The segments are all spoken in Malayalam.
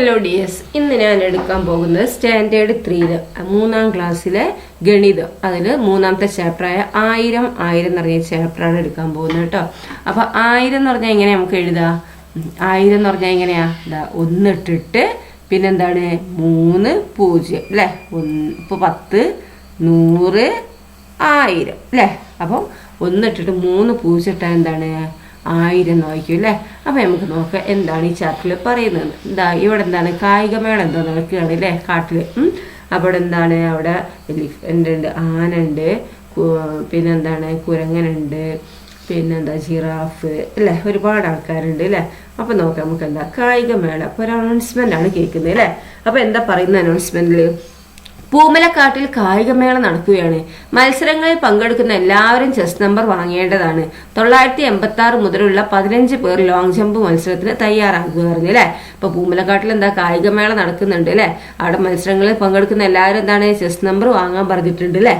ഹലോ ഡിയേഴ്സ്, ഇന്ന് ഞാൻ എടുക്കാൻ പോകുന്നത് സ്റ്റാൻഡേർഡ് 3 മൂന്നാം ക്ലാസ്സിലെ ഗണിതം. അതിൽ മൂന്നാമത്തെ ചാപ്റ്ററായ 1000 എന്ന് പറഞ്ഞ ചാപ്റ്ററാണ് എടുക്കാൻ പോകുന്നത് കേട്ടോ. അപ്പോൾ 1000 എന്ന് പറഞ്ഞാൽ എങ്ങനെയാ നമുക്ക് എഴുതാം? 1000 എന്ന് പറഞ്ഞാൽ എങ്ങനെയാ? ഒന്നിട്ടിട്ട് പിന്നെന്താണ് 3 0 അല്ലേ? ഇപ്പോൾ 10 100 1000 അല്ലേ? അപ്പം ഒന്നിട്ടിട്ട് 3 0 ഇട്ടാൽ എന്താണ് 1000 വായിക്കും അല്ലേ? അപ്പം നമുക്ക് നോക്കാം എന്താണ് ഈ ചാപ്റ്ററിൽ പറയുന്നത്. ഇവിടെ എന്താണ് കായികമേള എന്തോ നടക്കുകയാണ് അല്ലേ കാട്ടിൽ. അവിടെ എന്താണ്, അവിടെ എലിഫൻ്റ് ഉണ്ട്, ആന ഉണ്ട്, പിന്നെന്താണ് കുരങ്ങനുണ്ട്, പിന്നെന്താ ജിറാഫ് അല്ലേ, ഒരുപാട് ആൾക്കാരുണ്ട് അല്ലേ. അപ്പം നോക്കാം നമുക്ക് എന്താ കായികമേള. അപ്പോൾ ഒരു അനൗൺസ്മെൻ്റ് ആണ് കേൾക്കുന്നത് അല്ലേ. അപ്പോൾ എന്താ പറയുന്ന അനൗൺസ്മെൻറ്റിൽ, പൂമലക്കാട്ടിൽ കായികമേള നടക്കുകയാണ്. മത്സരങ്ങളിൽ പങ്കെടുക്കുന്ന എല്ലാവരും ചെസ് നമ്പർ വാങ്ങേണ്ടതാണ്. 986 മുതലുള്ള 15 പേർ ലോങ് ജമ്പ് മത്സരത്തിന് തയ്യാറാക്കുക പറഞ്ഞു അല്ലേ. ഇപ്പൊ പൂമലക്കാട്ടിൽ എന്താ കായികമേള നടക്കുന്നുണ്ട് അല്ലേ. അവിടെ മത്സരങ്ങളിൽ പങ്കെടുക്കുന്ന എല്ലാവരും എന്താണ് ചെസ് നമ്പർ വാങ്ങാൻ പറഞ്ഞിട്ടുണ്ട് അല്ലേ.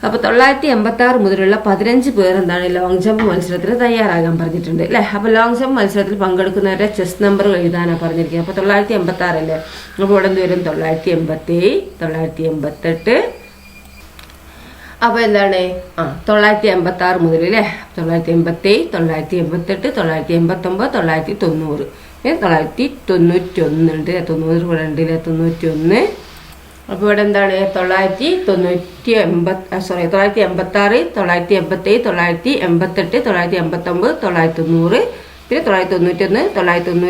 അപ്പൊ 986 മുതലുള്ള 15 പേർ എന്താണ് ലോങ് ജമ്പ് മത്സരത്തിന് തയ്യാറാകാൻ പറഞ്ഞിട്ടുണ്ട് അല്ലേ. അപ്പൊ ലോങ് ജമ്പ് മത്സരത്തിൽ പങ്കെടുക്കുന്നവരുടെ ചെസ് നമ്പർ എഴുതാനാണ് പറഞ്ഞിരിക്കുന്നത്. അപ്പൊ 986 അല്ലേ. അപ്പോൾ ഇവിടെ എന്ത് വരും? 987, 988. അപ്പൊ എന്താണ് 986 മുതൽ അല്ലേ. 987, 988, 989, 990, 991 ഉണ്ട്, 90 ഇവിടെ ഉണ്ട്, 91. അപ്പോൾ ഇവിടെ എന്താണ് 986, 987, 987, 988, 989, 990, പിന്നെ 991, 992,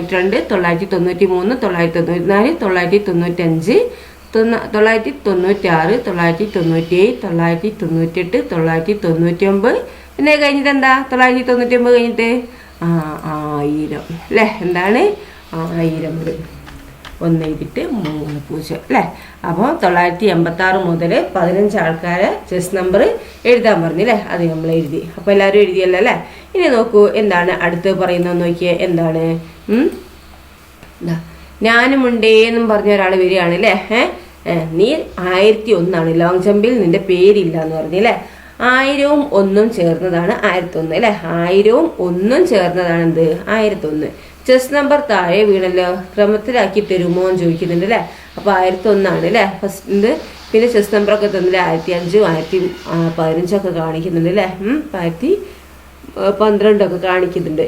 993, 994, 995, 996, 997, 998, 999. പിന്നെ കഴിഞ്ഞിട്ട് എന്താ 999 കഴിഞ്ഞിട്ട് 1000 അല്ലേ. എന്താണ് 1000 1 എഴുതിയിട്ട് 3 0 അല്ലേ. അപ്പോൾ 986 മുതൽ 15 ആൾക്കാരെ ചെസ് നമ്പർ എഴുതാൻ പറഞ്ഞില്ലേ. അത് നമ്മൾ എഴുതി. അപ്പോൾ എല്ലാവരും എഴുതിയല്ലോ അല്ലേ. ഇനി നോക്കൂ എന്താണ് അടുത്ത് പറയുന്നത് നോക്കിയേ. എന്താണ് ഞാനുമുണ്ടേന്നും പറഞ്ഞ ഒരാൾ വരികയാണ് അല്ലേ. നീ 1001 ലോങ് ജമ്പിൽ നിന്റെ പേരില്ല എന്ന് പറഞ്ഞില്ലേ. 1000ഉം 1ഉം ചേർന്നതാണ് 1001 അല്ലേ. 1000ഉം 1ഉം ചേർന്നതാണ് എന്ത് 1001. ചെസ് നമ്പർ താഴെ വീണല്ലോ, ക്രമത്തിലാക്കി തരുമോ എന്ന് ചോദിക്കുന്നുണ്ട് അല്ലേ. അപ്പോൾ 1001 അല്ലേ ഫസ്റ്റ്. പിന്നെ ചെസ് നമ്പറൊക്കെ തന്നില്ല 1005, 1015 കാണിക്കുന്നുണ്ട് അല്ലേ. 1012 കാണിക്കുന്നുണ്ട്.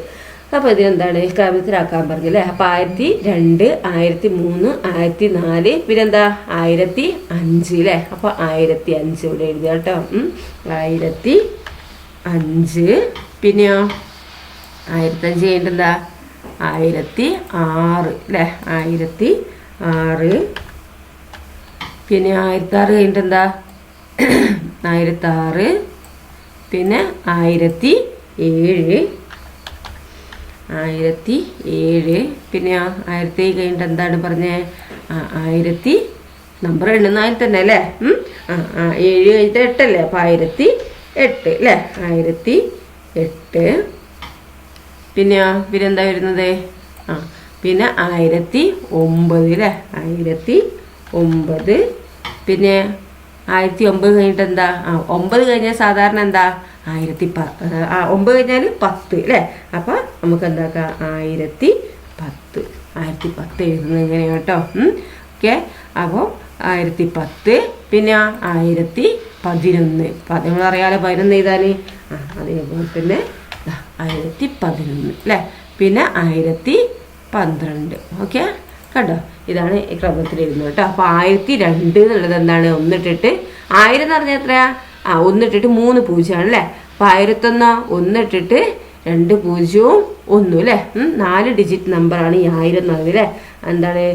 അപ്പോൾ ഇതിനെന്താണ് ക്രമത്തിലാക്കാൻ പറഞ്ഞല്ലേ. അപ്പോൾ 1002, 1003, 1004, പിന്നെന്താ 1005 അല്ലേ. അപ്പോൾ 1005 ഇവിടെ എഴുതുക കേട്ടോ. 1005. പിന്നെയോ 1005 കഴിഞ്ഞിട്ട് എന്താ 1006 അല്ലേ. 1006. പിന്നെ 1006 കഴിഞ്ഞിട്ട് എന്താ 1006. പിന്നെ 1007, 1007. പിന്നെ 1007 കഴിഞ്ഞിട്ട് എന്താണ് പറഞ്ഞേ 1000 നമ്പർ എണ്ണുന്നതിൽ തന്നെ അല്ലേ. 7 കഴിഞ്ഞിട്ട് 8 അല്ലേ. അപ്പോൾ 1008 അല്ലേ. 1008. പിന്നെന്താ വരുന്നത് പിന്നെ 1009 അല്ലേ. 1009. പിന്നെ 1009 കഴിഞ്ഞിട്ട് എന്താ 9 കഴിഞ്ഞാൽ സാധാരണ എന്താ 9 കഴിഞ്ഞാൽ 10 അല്ലേ. അപ്പം നമുക്ക് എന്താക്കാം 1010. 1010 എഴുതുന്നത് എങ്ങനെയാണ് കേട്ടോ. ഓക്കെ. അപ്പോൾ 1010. പിന്നെ 1011. നമ്മളറിയാലോ 11 എഴുതാൻ. അതേപോലെ തന്നെ 1011 അല്ലേ. പിന്നെ 1012. ഓക്കെ കണ്ടോ. ഇതാണ് ഈ ക്രമത്തിൽ എഴുതുന്നത് കേട്ടോ. അപ്പോൾ 1002 എന്നുള്ളത് എന്താണ് ഒന്നിട്ടിട്ട് 1000 എന്ന് പറഞ്ഞാൽ എത്രയാ ഒന്നിട്ടിട്ട് 3 0 അല്ലേ. അപ്പോൾ 1001 ഒന്നിട്ടിട്ട് 2 0 1 അല്ലേ. 4 ഡിജിറ്റ് നമ്പറാണ് ഈ 1000 എന്ന് പറയുന്നത് അല്ലേ. എന്താണ്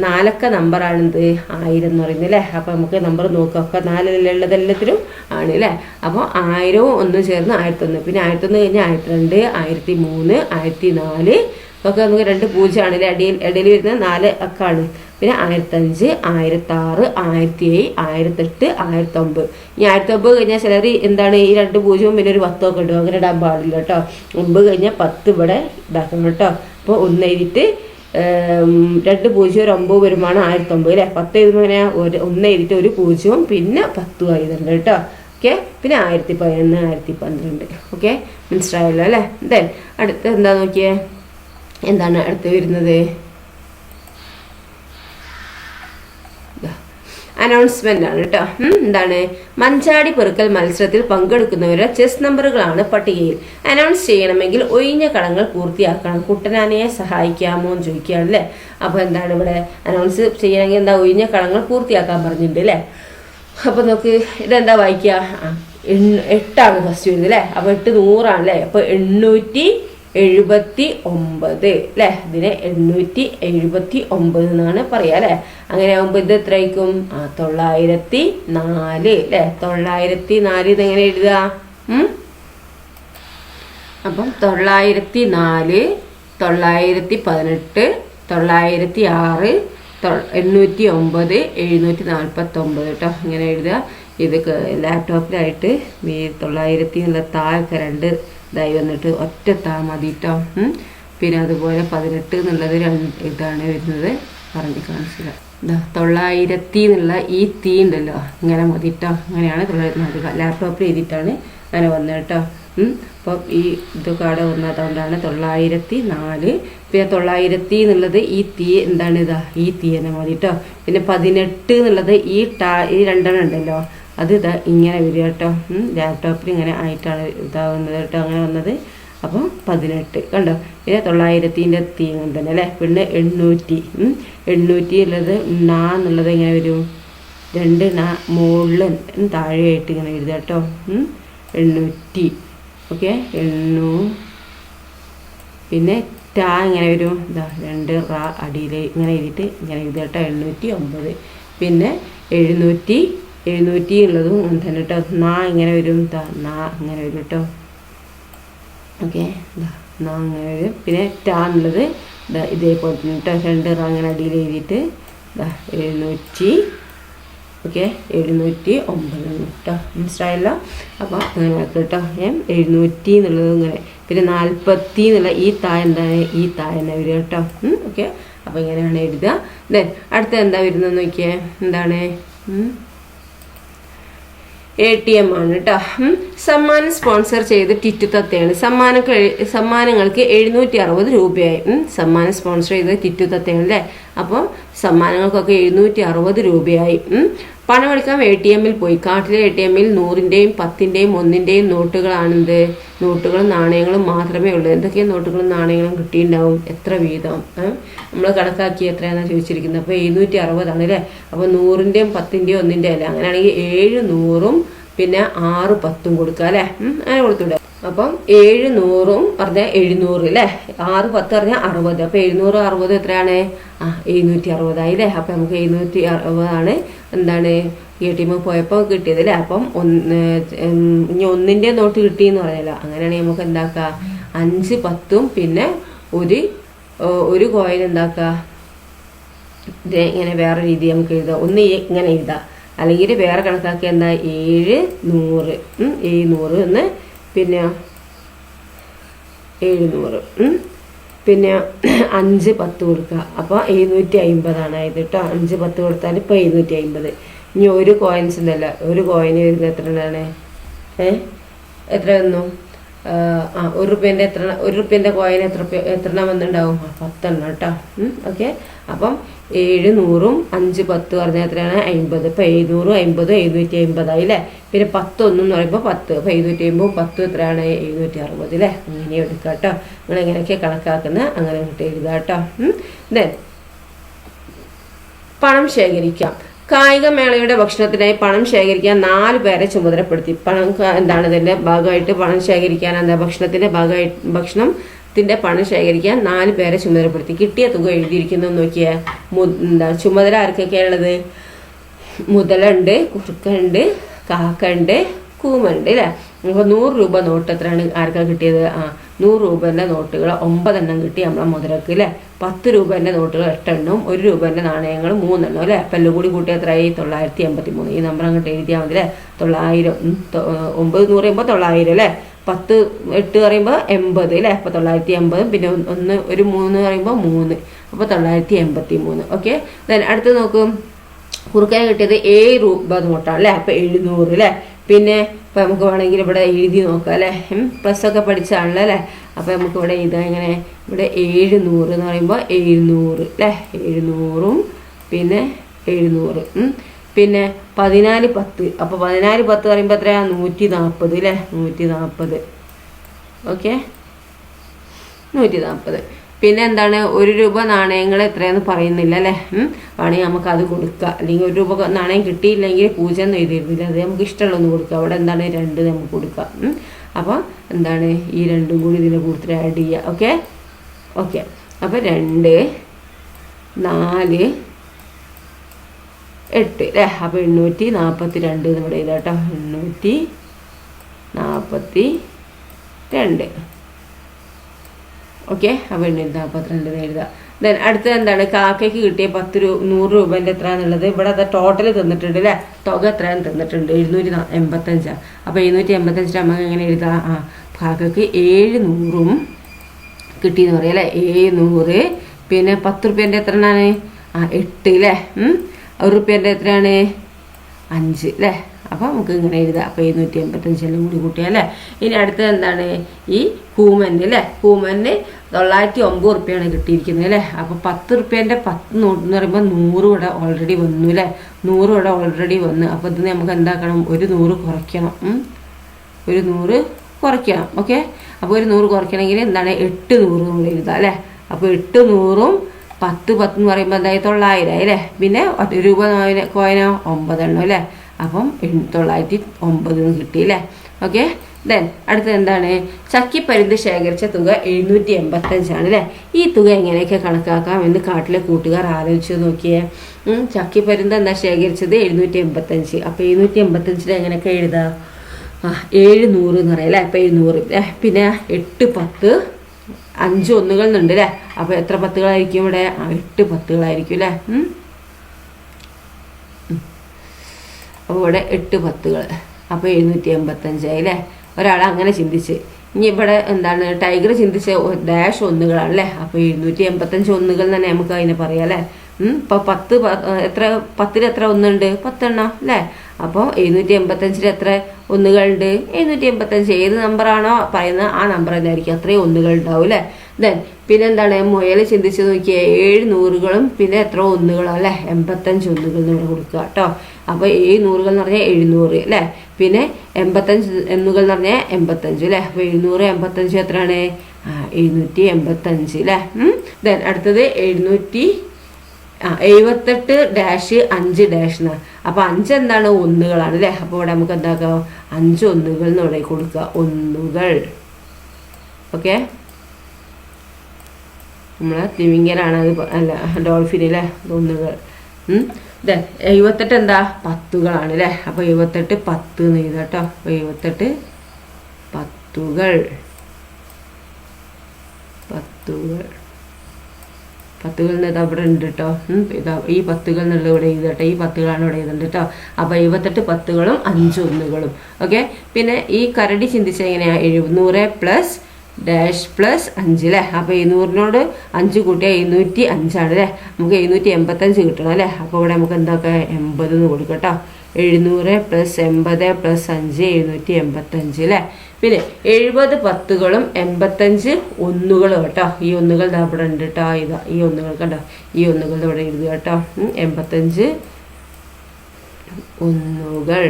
4 നമ്പറാണെന്ത് 1000 എന്ന് പറയുന്നത് അല്ലേ. അപ്പോൾ നമുക്ക് നമ്പർ നോക്കാം. ഒക്കെ 4 ആണ് അല്ലേ. അപ്പോൾ 1000ഉം 1 ചേർന്ന് 1001. പിന്നെ 1001 കഴിഞ്ഞാൽ 1002, 1003, 1004 ഒക്കെ നമുക്ക് 2 0 ആണല്ലേ. ഇടയിൽ വരുന്ന 4 അക്കാണ്. പിന്നെ 1005, 1006, 1007, 1008, 1009. ഇനി 1009 കഴിഞ്ഞാൽ ചിലർ എന്താണ് ഈ 2 0 പിന്നെ ഒരു 10 ഒക്കെ ഉണ്ട്. അങ്ങനെ ഇടാൻ പാടില്ല കേട്ടോ. 9 കഴിഞ്ഞാൽ 10 ഇവിടെ ഇതാക്കണം കേട്ടോ. അപ്പോൾ 1 എഴുതിയിട്ട് 2 0 ഒരു 9 വരുമാണ് 1009 അല്ലേ. 10 എഴുതുമ്പോൾ എങ്ങനെയാ 1 എഴുതിയിട്ട് ഒരു 0 പിന്നെ 10 ആയതുണ്ട് കേട്ടോ. ഓക്കെ. പിന്നെ 1011, 1012. ഓക്കെ മനസ്സിലായല്ലോ അല്ലേ. ദെൻ അടുത്ത് എന്താ നോക്കിയേ. എന്താണ് അടുത്ത് വരുന്നത് അനൗൺസ്മെന്റ് ആണ് കേട്ടോ. എന്താണ്? മഞ്ചാടി പെറുക്കൽ മത്സരത്തിൽ പങ്കെടുക്കുന്നവരുടെ ചെസ് നമ്പറുകളാണ് പട്ടികയിൽ. അനൗൺസ് ചെയ്യണമെങ്കിൽ ഒഴിഞ്ഞ കളങ്ങൾ പൂർത്തിയാക്കണം. കുട്ടനാനയെ സഹായിക്കാമോ എന്ന് ചോദിക്കുകയാണ് അല്ലേ. അപ്പൊ എന്താണ് ഇവിടെ അനൗൺസ് ചെയ്യണമെങ്കിൽ എന്താ? ഒഴിഞ്ഞ കളങ്ങൾ പൂർത്തിയാക്കാൻ പറഞ്ഞിട്ടുണ്ട് അല്ലേ. അപ്പൊ നമുക്ക് ഇതെന്താ വായിക്കുക? 8 ഫസ്റ്റ് വരുന്നത് അല്ലേ. അപ്പൊ 8 100 അല്ലേ. അപ്പൊ 879 അല്ലെ. ഇതിനെ 879 എന്നാണ് പറയാ അല്ലെ. അങ്ങനെ ആകുമ്പോ ഇത് എത്രയായിരിക്കും? 904 അല്ലെ. 904 ഇതെങ്ങനെ എഴുതുക? അപ്പം 904, 918, 906, 809, 749 കേട്ടോ. ഇങ്ങനെ എഴുതുക. ഇത് ലാപ്ടോപ്പിലായിട്ട് 900 എന്നുള്ള താഴൊക്കെ 2 ഇതായി വന്നിട്ട് ഒറ്റ താ മതി കേട്ടോ. പിന്നെ അതുപോലെ 18 എന്നുള്ളത് 2 ഇതാണ് വരുന്നത്. പറഞ്ഞ് കാണിച്ചില്ല. 900 എന്നുള്ള ഈ തീ ഉണ്ടല്ലോ, ഇങ്ങനെ മതി കേട്ടോ. അങ്ങനെയാണ് 900 ലാപ്ടോപ്പിൽ എഴുതിയിട്ടാണ് അങ്ങനെ വന്നത് കേട്ടോ. അപ്പം ഈ ഇതൊക്കെ അവിടെ വന്നതുകൊണ്ടാണ് 904. പിന്നെ 900 എന്നുള്ളത് ഈ തീ എന്താണ്? ഈ തീ തന്നെ മതി കേട്ടോ. പിന്നെ 18 എന്നുള്ളത് ഈ 2 ഉണ്ടല്ലോ, അത് ഇങ്ങനെ വരിക കേട്ടോ. ലാപ്ടോപ്പിൽ ഇങ്ങനെ ആയിട്ടാണ് ഇതാവുന്നത് കേട്ടോ. അങ്ങനെ വന്നത്. അപ്പം 18 കണ്ടോ. പിന്നെ 900ൻ്റെ തീ അങ്ങനെ തന്നെ അല്ലേ. പിന്നെ 800 ഉള്ളത് എന്നുള്ളത് ഇങ്ങനെ വരും. 2 മുകളിൽ താഴെയായിട്ട് ഇങ്ങനെ എഴുതുക കേട്ടോ. 800 ഓക്കെ. 800 പിന്നെ ടാ ഇങ്ങനെ വരും. 2 റാ അടിയിൽ ഇങ്ങനെ എഴുതിയിട്ട് ഇങ്ങനെ എഴുതുക കേട്ടോ. 809. പിന്നെ 700 ഉള്ളതും അങ്ങനെ തന്നെ കേട്ടോ. ഇങ്ങനെ വരും. ഇങ്ങനെ വരും കേട്ടോ. ഓക്കെ. അങ്ങനെ വരും. പിന്നെ ടാ എന്നുള്ളത് ഇതേപോലെ തന്നെ കേട്ടോ. 2 റാ അങ്ങനെ അടിയിൽ എഴുതിയിട്ട് 700 ഓക്കെ. 709 കേട്ടോ. മനസ്സിലായല്ലോ. അപ്പം അങ്ങനെ കേട്ടോ. 700 എന്നുള്ളത് ഇങ്ങനെ. പിന്നെ 40 എന്നുള്ള ഈ എന്താണ്? ഈ തന്നെ വരിക കേട്ടോ. ഓക്കെ. അപ്പം ഇങ്ങനെയാണ് എഴുതുക. ദെൻ അടുത്ത എന്താ വരുന്നത് നോക്കിയേ. എന്താണ്? ATM ആണ് കേട്ടോ. സമ്മാനം സ്പോൺസർ ചെയ്ത് ടിറ്റു തത്തയാണ്. സമ്മാനങ്ങൾക്ക് 760 രൂപയായി. സമ്മാനം സ്പോൺസർ ചെയ്ത് ടിറ്റു തത്തയാണ് അല്ലേ. അപ്പോൾ സമ്മാനങ്ങൾക്കൊക്കെ 760 രൂപയായി. പണമെടുക്കാൻ ATM-ൽ പോയി. കാട്ടിലെ ATM-ൽ 100ൻ്റെയും 10ൻ്റെയും 1ൻ്റെയും നോട്ടുകളാണെന്ത്? നോട്ടുകളും നാണയങ്ങളും മാത്രമേ ഉള്ളൂ. എന്തൊക്കെയാണ് നോട്ടുകളും നാണയങ്ങളും കിട്ടിയിട്ടുണ്ടാവും? എത്ര വീതം? നമ്മൾ കണക്കാക്കി എത്രയാണെന്നാണ് ചോദിച്ചിരിക്കുന്നത്. അപ്പോൾ 760 ആണ് അല്ലേ. അപ്പോൾ 100ൻ്റെയും 10ൻ്റെയും 1ൻ്റെയും അല്ലേ. അങ്ങനെയാണെങ്കിൽ 700 പിന്നെ 6 10 കൊടുക്കുക അല്ലേ. അങ്ങനെ കൊടുത്തുവിടുക. അപ്പം 700 പറഞ്ഞാൽ 700 അല്ലേ. 6 10 പറഞ്ഞാൽ 60. അപ്പോൾ 760 എത്രയാണ്? 760 ആയില്ലേ. അപ്പം നമുക്ക് 760 ആണ് എന്താണ് ATM പോയപ്പോൾ കിട്ടിയത് അല്ലേ. അപ്പം ഇനി 1ൻ്റെ നോട്ട് കിട്ടിയെന്ന് പറഞ്ഞല്ലോ. അങ്ങനെയാണെങ്കിൽ നമുക്ക് എന്താക്കുക? 5 10 പിന്നെ ഒരു കോയിൻ എന്താക്കുക? ഇങ്ങനെ വേറെ രീതി നമുക്ക് എഴുതാം. ഒന്ന് ഇങ്ങനെ എഴുതാം. അല്ലെങ്കിൽ വേറെ കണക്കാക്കി എന്താ? 700 എന്ന് പിന്നെ 700 പിന്നെ 5 10 കൊടുക്കുക. അപ്പോൾ 750 ആയത് കേട്ടോ. 5 10 കൊടുത്താൽ ഇപ്പോൾ 750. ഇനി ഒരു കോയിൻസ് ഉണ്ടല്ല, ഒരു കോയിന് വരുന്നത് എത്രയാണ്? എത്ര വന്നു? 1 രൂപേൻ്റെ ഒരു രൂപേൻ്റെ കോയിൻ എത്രണ്ണം വന്നിട്ടുണ്ടാവും? 10 എണ്ണം കേട്ടോ. ഓക്കെ. അപ്പം 700 5 10 പറഞ്ഞാൽ എത്രയാണ്? 50. ഇപ്പം 700 50 750 ആയില്ലേ. പിന്നെ 10 1 എന്ന് പറയുമ്പോൾ 10. അപ്പോൾ 750 10 എത്രയാണ്? 760 അല്ലേ. അങ്ങനെ എടുക്കുക കേട്ടോ. നിങ്ങൾ എങ്ങനെയൊക്കെ കണക്കാക്കുന്നത് അങ്ങനെ കിട്ടി എഴുതുക കേട്ടോ. ദെൻ പണം ശേഖരിക്കാം. കായികമേളയുടെ ഭക്ഷണത്തിനായി പണം ശേഖരിക്കാൻ 4 പേരെ ചുമതലപ്പെടുത്തി. എന്താണ് ഇതിൻ്റെ ഭാഗമായിട്ട് പണം ശേഖരിക്കാൻ? എന്താ ഭക്ഷണത്തിന്റെ പണം ശേഖരിക്കാൻ 4 പേരെ ചുമതലപ്പെടുത്തി. കിട്ടിയ തുക എഴുതിയിരിക്കുന്നത് നോക്കിയാൽ എന്താ ചുമതല ആർക്കൊക്കെയാണുള്ളത്? മുതലുണ്ട്, കുറുക്കുണ്ട്, കാക്കുണ്ട്, കൂമുണ്ട് അല്ലേ. അപ്പോൾ 100 രൂപ നോട്ട് എത്രയാണ് ആർക്കാണ് കിട്ടിയത്? 100 രൂപേൻ്റെ നോട്ടുകൾ 9 എണ്ണം കിട്ടി നമ്മളെ മുതലക്ക് അല്ലേ. 10 രൂപേൻ്റെ നോട്ടുകൾ 8 എണ്ണവും 1 രൂപേൻ്റെ നാണയങ്ങൾ 3 എണ്ണം അല്ലേ. അപ്പം എല്ലാം കൂടി കൂട്ടി എത്രയായി? 983. ഈ നമ്പർ അങ്ങോട്ട് എഴുതിയാൽ മതി അല്ലേ. 900 900 പറയുമ്പോൾ 900 അല്ലേ. 10 8 പറയുമ്പോൾ 80 അല്ലേ. അപ്പോൾ 980. പിന്നെ 1 3 പറയുമ്പോൾ 3. അപ്പോൾ 983. ഓക്കെ. അടുത്ത് നോക്കും. കുറുക്കനെ കിട്ടിയത് 7 രൂപ നോട്ടാണ് അല്ലേ. അപ്പോൾ 700 അല്ലേ. പിന്നെ ഇപ്പം നമുക്ക് വേണമെങ്കിൽ ഇവിടെ എഴുതി നോക്കാം അല്ലേ. പ്ലസ് ഒക്കെ പഠിച്ചാണല്ലോ അല്ലേ. അപ്പോൾ നമുക്ക് ഇവിടെ എഴുതാം. ഇങ്ങനെ ഇവിടെ 700 എന്ന് പറയുമ്പോൾ 700 അല്ലേ. 700 പിന്നെ 700 പിന്നെ 14 10. അപ്പോൾ 14 10 പറയുമ്പോൾ എത്രയാണ്? 140 അല്ലേ? 140. ഓക്കെ, 140. പിന്നെ എന്താണ്, 1 രൂപ നാണയങ്ങൾ എത്രയാണെന്ന് പറയുന്നില്ല അല്ലേ? വേണമെങ്കിൽ നമുക്ക് അത് കൊടുക്കുക. അല്ലെങ്കിൽ 1 രൂപ നാണയം കിട്ടിയില്ലെങ്കിൽ 0 എന്ന് എഴുതിയിരുന്നില്ല, അത് നമുക്ക് ഇഷ്ടമുള്ളൊന്ന് കൊടുക്കുക. അവിടെ എന്താണ് 2 നമുക്ക് കൊടുക്കാം. അപ്പോൾ എന്താണ്, ഈ 2 കൂടി ഇതിൻ്റെ കൂടുതൽ ആഡ് ചെയ്യുക. Okay okay. അപ്പോൾ 2 4 8 അല്ലേ? അപ്പോൾ 842 നമ്മുടെ എഴുതാം കേട്ടോ. 842. ഓക്കെ, അപ്പോൾ 842 എഴുതുക. ദെൻ അടുത്തത് എന്താണ്, കാക്കയ്ക്ക് കിട്ടിയ 100 രൂപേൻ്റെ എത്ര എന്നുള്ളത് ഇവിടെ അത് ടോട്ടൽ തന്നിട്ടുണ്ട് അല്ലേ? തുക എത്രയാണ് തന്നിട്ടുണ്ട്? 785. അപ്പോൾ 785 നമുക്ക് എങ്ങനെ എഴുതാം? കാക്കയ്ക്ക് 700 കിട്ടിയെന്ന് പറയാം അല്ലേ? 700. പിന്നെ 10 രൂപേൻ്റെ എത്ര ആണ്? 8 അല്ലേ? 1 രൂപേൻ്റെ എത്രയാണ്? 5 അല്ലേ? അപ്പോൾ നമുക്ക് ഇങ്ങനെ എഴുതാം. അപ്പോൾ 785 എല്ലാം കൂടി കൂട്ടിയാൽ അല്ലേ? ഇനി അടുത്തത് എന്താണ്, ഈ കൂമന് അല്ലേ? കൂമന് 909 റുപ്യാണ് കിട്ടിയിരിക്കുന്നത് അല്ലേ? അപ്പോൾ 10 രൂപേൻ്റെ 10 നോട്ട് എന്ന് പറയുമ്പോൾ 100 ഇവിടെ ഓൾറെഡി വന്നു അല്ലേ? 100 ഇവിടെ ഓൾറെഡി വന്നു. അപ്പോൾ ഇത് നമുക്ക് എന്താക്കണം? ഒരു 100 കുറയ്ക്കണം. ഒരു 100 കുറയ്ക്കണം. ഓക്കെ, അപ്പോൾ ഒരു 100 കുറയ്ക്കണമെങ്കിൽ എന്താണ്, 800 നമ്മൾ എഴുതാം അല്ലേ? അപ്പോൾ 800ഉം 10 എന്ന് പറയുമ്പോൾ എന്തായാലും 900 അല്ലേ? പിന്നെ 1 രൂപ കോയിനോ 9 എണ്ണം അല്ലേ? അപ്പം 909 കിട്ടി അല്ലേ? ഓക്കെ. ദെൻ അടുത്തത് എന്താണ്, ചക്കിപ്പരുന്ത് ശേഖരിച്ച തുക 785 ആണ് അല്ലേ? ഈ തുക എങ്ങനെയൊക്കെ കണക്കാക്കാം എന്ന് കാട്ടിലെ കൂട്ടുകാർ ആലോചിച്ച് നോക്കിയേ. ചക്കിപ്പരുന്ത് എന്താ ശേഖരിച്ചത്? 785. അപ്പോൾ 785 എങ്ങനെയൊക്കെ എഴുതാം? 700 എന്ന് പറയാം അല്ലേ? അപ്പോൾ 700. പിന്നെ 8 10 5 ഒന്നുകൾ ഉണ്ട് അല്ലേ? അപ്പോൾ എത്ര 10കളായിരിക്കും ഇവിടെ? 8 10കളായിരിക്കും അല്ലേ? അപ്പോൾ ഇവിടെ 8 10കൾ. അപ്പോൾ 785 അല്ലേ? ഒരാൾ അങ്ങനെ ചിന്തിച്ച്. ഇനി ഇവിടെ എന്താണ്, ടൈഗർ ചിന്തിച്ച ഡാഷ് ഒന്നുകളാണ് അല്ലേ? അപ്പോൾ 785 ഒന്നുകൾ തന്നെ നമുക്ക് അതിനെ പറയാം അല്ലേ? ഇപ്പോൾ 10 എത്ര 10ൽ എത്ര ഒന്നുണ്ട്? 10 എണ്ണം അല്ലേ? അപ്പോൾ 785 എത്ര ഒന്നുകളുണ്ട്? 785. ഏത് നമ്പറാണോ പറയുന്നത് ആ നമ്പർ തന്നെയായിരിക്കും, അത്രയും ഒന്നുകൾ ഉണ്ടാവും അല്ലേ? ദെൻ പിന്നെ എന്താണ്, മുയൽ ചിന്തിച്ച് നോക്കിയാൽ 700കളും പിന്നെ എത്ര ഒന്നുകളോ അല്ലേ? 85 ഒന്നുകൾ നമ്മൾ കൊടുക്കുക കേട്ടോ. അപ്പോൾ 700 എന്ന് പറഞ്ഞാൽ 700 അല്ലേ? പിന്നെ 85 എന്നുകൾ എന്ന് പറഞ്ഞാൽ 85 അല്ലേ? അപ്പോൾ 785 എത്രയാണ്? 785 അല്ലേ? ദെൻ അടുത്തത് 78-5 ഡാഷ് എന്നാണ്. അപ്പോൾ 5 എന്താണ്? ഒന്നുകളാണ് അല്ലേ? അപ്പോൾ ഇവിടെ നമുക്ക് എന്താക്കാം? 5 ഒന്നുകൾ എന്ന് ഇവിടെ കൊടുക്കുക. ഒന്നുകൾ. ഓക്കെ, നമ്മളെ തിമിംഗലാണ് അല്ല ഡോൾഫിൻ അല്ലേ? ഒന്നുകൾ. 78 എന്താ? 10കളാണ് അല്ലേ? അപ്പോൾ 78 10 എന്ന് എഴുതാം കേട്ടോ. 78 10കൾ. 10കൾ ഇതാ ഇവിടെ ഉണ്ട് കേട്ടോ. ഇതാ ഈ 10കൾ എന്നുള്ളത് ഇവിടെ എഴുതട്ടെ. ഈ 10കളാണ് ഇവിടെ എഴുതുന്നത് കേട്ടോ. അപ്പോൾ 78 10കളും 5 ഒന്നുകളും. ഓക്കെ. പിന്നെ ഈ കരടി ചിന്തിച്ച എങ്ങനെയാണ്? 700 പ്ലസ് ഡാഷ് പ്ലസ് 5 അല്ലേ? അപ്പോൾ 700നോട് 5 കൂട്ടിയാൽ 705 ആണ് അല്ലേ? നമുക്ക് 785 കിട്ടണം അല്ലേ? അപ്പോൾ ഇവിടെ നമുക്ക് എന്താക്കാം? 80 എന്ന് കൊടുക്കാം കേട്ടോ. 700 പ്ലസ് 80 പ്ലസ് 5 785 അല്ലേ? പിന്നെ 70 10കളും 85 ഒന്നുകളും കേട്ടോ. ഈ ഒന്നുകൾ ഇവിടെ ഉണ്ട് കേട്ടോ. ഇതാ ഈ ഒന്നുകൾ കണ്ടോ? ഈ ഒന്നുകൾ ഇവിടെ എഴുതുക കേട്ടോ. 85 ഒന്നുകൾ.